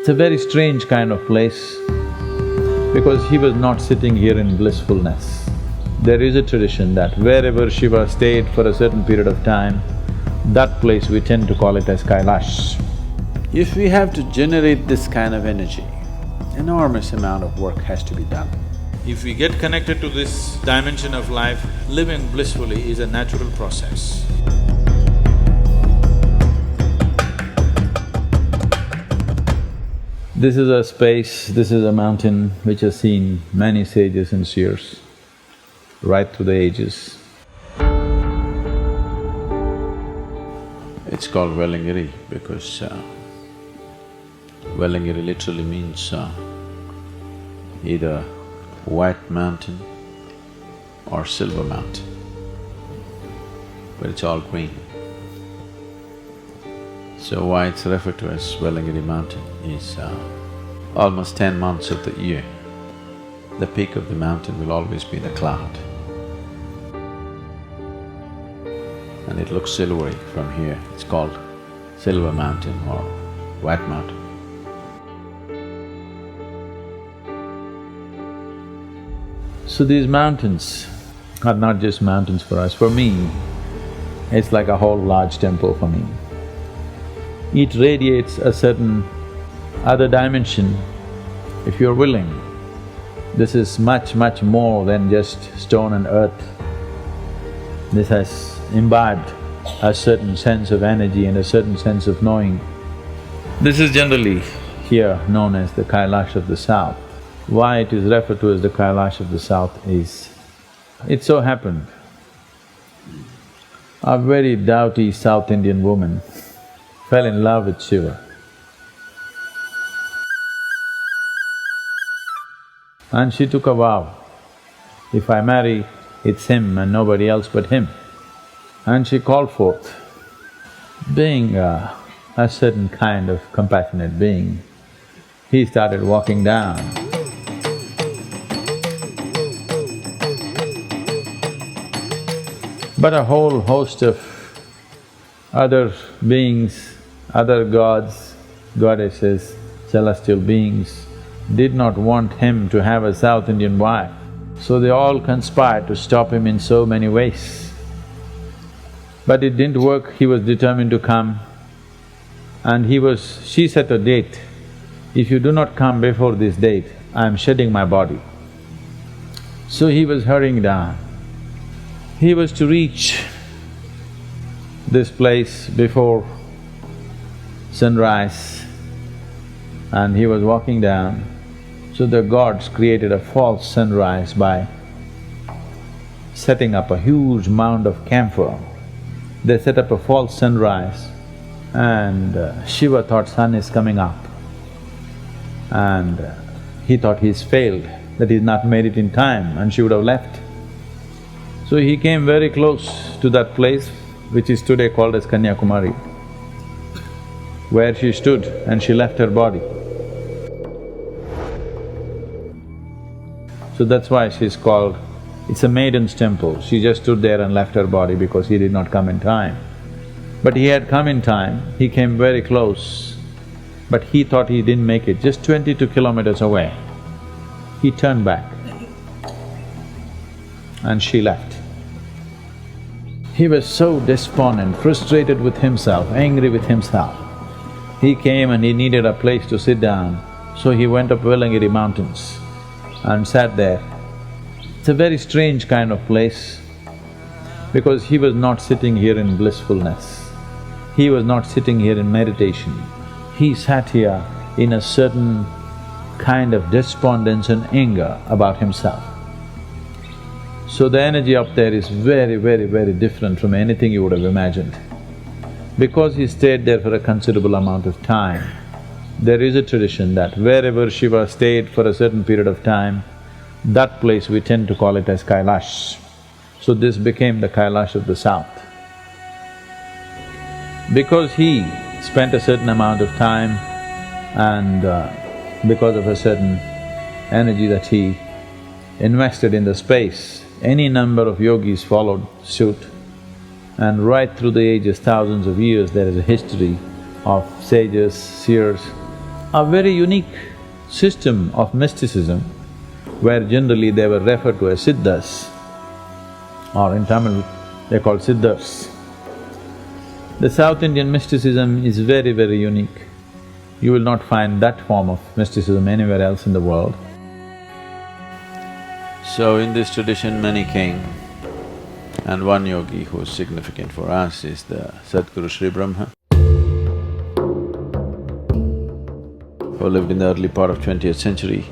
It's a very strange kind of place because he was not sitting here in blissfulness. There is a tradition that wherever Shiva stayed for a certain period of time, that place we tend to call it as Kailash. If we have to generate this kind of energy, enormous amount of work has to be done. If we get connected to this dimension of life, living blissfully is a natural process. This is a space, this is a mountain which has seen many sages and seers right through the ages. It's called Velliangiri because Velliangiri literally means either white mountain or silver mountain, but it's all green. So why it's referred to as Velliangiri Mountain is almost 10 months of the year, the peak of the mountain will always be the cloud. And it looks silvery from here, it's called Silver Mountain or White Mountain. So these mountains are not just mountains for us. For me, it's like a whole large temple for me. It radiates a certain other dimension if you're willing. This is much, much more than just stone and earth. This has imbibed a certain sense of energy and a certain sense of knowing. This is generally here known as the Kailash of the South. Why it is referred to as the Kailash of the South is, it so happened, a very doughty South Indian woman fell in love with Shiva. And she took a vow, if I marry, it's him and nobody else but him. And she called forth, being a certain kind of compassionate being, he started walking down. But a whole host of other beings, other gods, goddesses, celestial beings did not want him to have a South Indian wife. So they all conspired to stop him in so many ways. But it didn't work, he was determined to come. And she set a date, if you do not come before this date, I am shedding my body. So he was hurrying down. He was to reach this place before sunrise and he was walking down. So the gods created a false sunrise by setting up a huge mound of camphor. They set up a false sunrise and Shiva thought sun is coming up and he thought he's failed, that he's not made it in time and she would have left. So he came very close to that place which is today called as Kanyakumari, where she stood and she left her body. So that's why she's called… it's a maiden's temple. She just stood there and left her body because he did not come in time. But he had come in time, he came very close, but he thought he didn't make it, just 22 kilometers away. He turned back and she left. He was so despondent, frustrated with himself, angry with himself. He came and he needed a place to sit down, so he went up Velliangiri Mountains and sat there. It's a very strange kind of place because he was not sitting here in blissfulness. He was not sitting here in meditation. He sat here in a certain kind of despondence and anger about himself. So the energy up there is very, very, very different from anything you would have imagined. Because he stayed there for a considerable amount of time, there is a tradition that wherever Shiva stayed for a certain period of time, that place we tend to call it as Kailash. So this became the Kailash of the South. Because he spent a certain amount of time and because of a certain energy that he invested in the space, any number of yogis followed suit. And right through the ages, thousands of years, there is a history of sages, seers a very unique system of mysticism where generally they were referred to as siddhas, or in Tamil they're called siddhas. The South Indian mysticism is very, very unique. You will not find that form of mysticism anywhere else in the world. So in this tradition many came, and one yogi who is significant for us is the Sadhguru Sri Brahma, who lived in the early part of 20th century.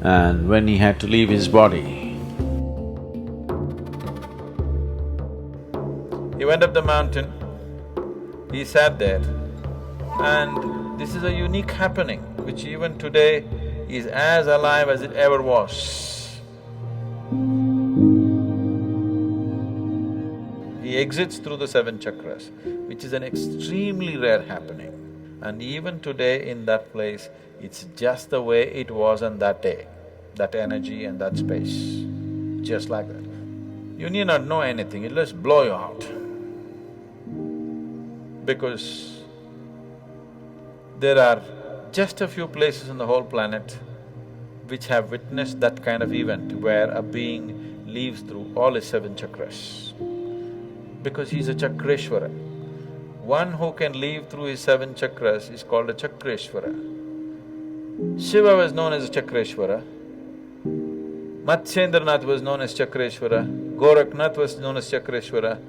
And when he had to leave his body, he went up the mountain, he sat there, and this is a unique happening which even today is as alive as it ever was. He exits through the seven chakras, which is an extremely rare happening. And even today in that place, it's just the way it was on that day, that energy and that space, just like that. You need not know anything, it'll just blow you out. Because there are just a few places in the whole planet which have witnessed that kind of event where a being leaves through all his seven chakras. Because he's a Chakreshwara. One who can leave through his seven chakras is called a Chakreshwara. Shiva was known as a Chakreshwara, Matsyendranath was known as Chakreshwara, Goraknath was known as Chakreshwara,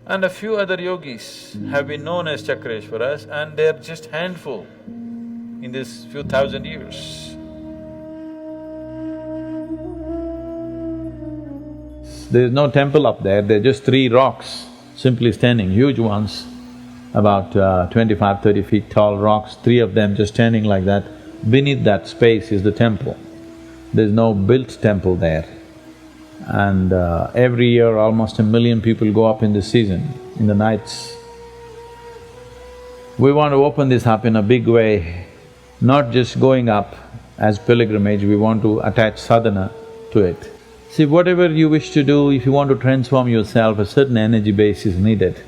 and a few other yogis have been known as Chakreshwaras, and they're just handful in this few thousand years. There's no temple up there, they're just three rocks simply standing, huge ones, about 25–30 feet tall rocks, three of them just standing like that. Beneath that space is the temple. There's no built temple there. And every year almost 1 million people go up in this season, in the nights. We want to open this up in a big way, not just going up as pilgrimage, we want to attach sadhana to it. See, whatever you wish to do, if you want to transform yourself, a certain energy base is needed,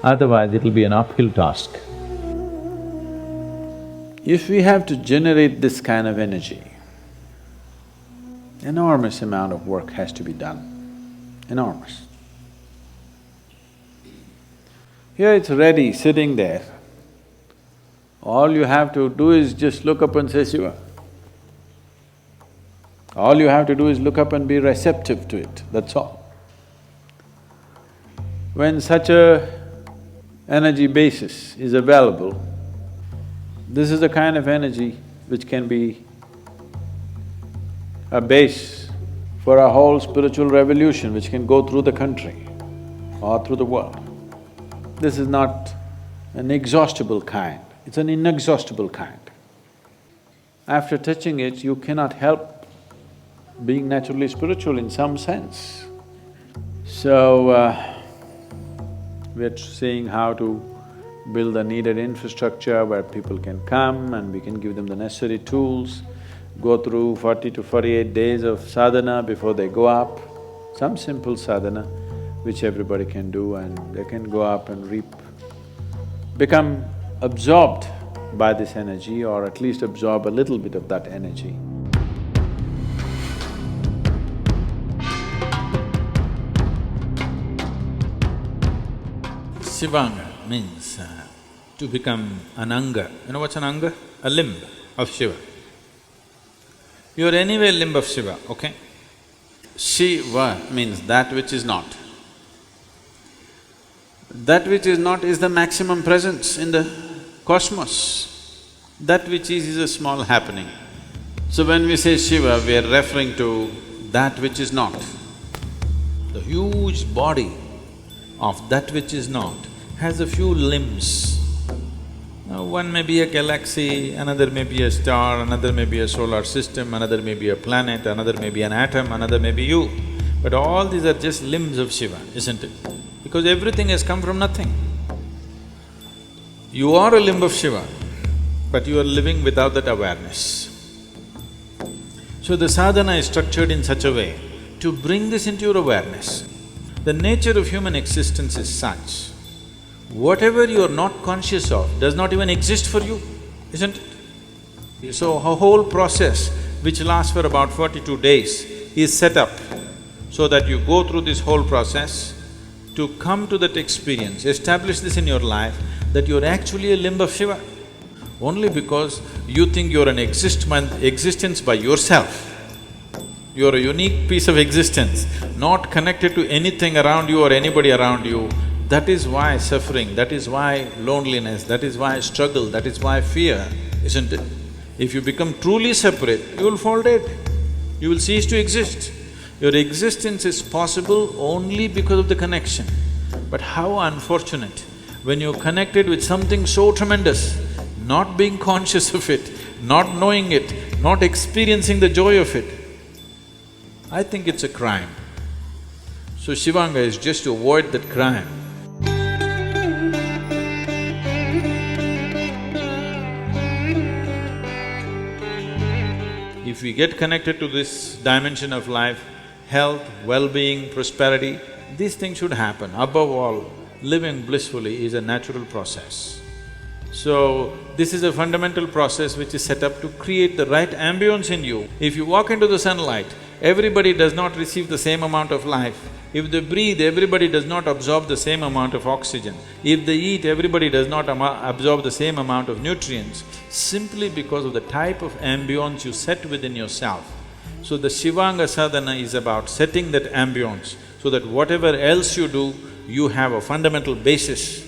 otherwise it'll be an uphill task. if we have to generate this kind of energy, enormous amount of work has to be done, enormous. Here it's ready, sitting there. All you have to do is just look up and say Shiva. All you have to do is look up and be receptive to it, that's all. When such a energy basis is available, this is the kind of energy which can be a base for a whole spiritual revolution which can go through the country or through the world. This is not an exhaustible kind, it's an inexhaustible kind. After touching it, you cannot help being naturally spiritual in some sense. So, we're seeing how to build the needed infrastructure where people can come and we can give them the necessary tools, go through 40 to 48 days of sadhana before they go up, some simple sadhana which everybody can do, and they can go up and become absorbed by this energy, or at least absorb a little bit of that energy. Shivanga means to become an anga. You know what's an anga? A limb of Shiva. You're anyway limb of Shiva, okay? Shiva means that which is not. That which is not is the maximum presence in the cosmos. That which is a small happening. So when we say Shiva, we are referring to that which is not. The huge body of that which is not has a few limbs. Now, one may be a galaxy, another may be a star, another may be a solar system, another may be a planet, another may be an atom, another may be you. But all these are just limbs of Shiva, isn't it? Because everything has come from nothing. You are a limb of Shiva, but you are living without that awareness. So the sadhana is structured in such a way to bring this into your awareness. The nature of human existence is such, whatever you are not conscious of does not even exist for you. isn't it? So a whole process which lasts for about 42 days is set up so that you go through this whole process to come to that experience, establish this in your life, that you're actually a limb of Shiva. Only because you think you're an existence by yourself. You're a unique piece of existence, not connected to anything around you or anybody around you. That is why suffering, that is why loneliness, that is why struggle, that is why fear, isn't it? If you become truly separate, you will fall dead. You will cease to exist. Your existence is possible only because of the connection. But how unfortunate when you're connected with something so tremendous, not being conscious of it, not knowing it, not experiencing the joy of it. I think it's a crime. So Shivanga is just to avoid that crime. If we get connected to this dimension of life, health, well-being, prosperity, these things should happen. Above all, living blissfully is a natural process. So, this is a fundamental process which is set up to create the right ambience in you. If you walk into the sunlight, everybody does not receive the same amount of life. If they breathe, everybody does not absorb the same amount of oxygen. If they eat, everybody does not absorb the same amount of nutrients, simply because of the type of ambience you set within yourself. So the Shivanga sadhana is about setting that ambience so that whatever else you do, you have a fundamental basis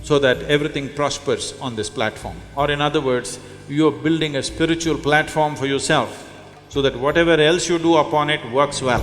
so that everything prospers on this platform. Or in other words, you're building a spiritual platform for yourself so that whatever else you do upon it works well.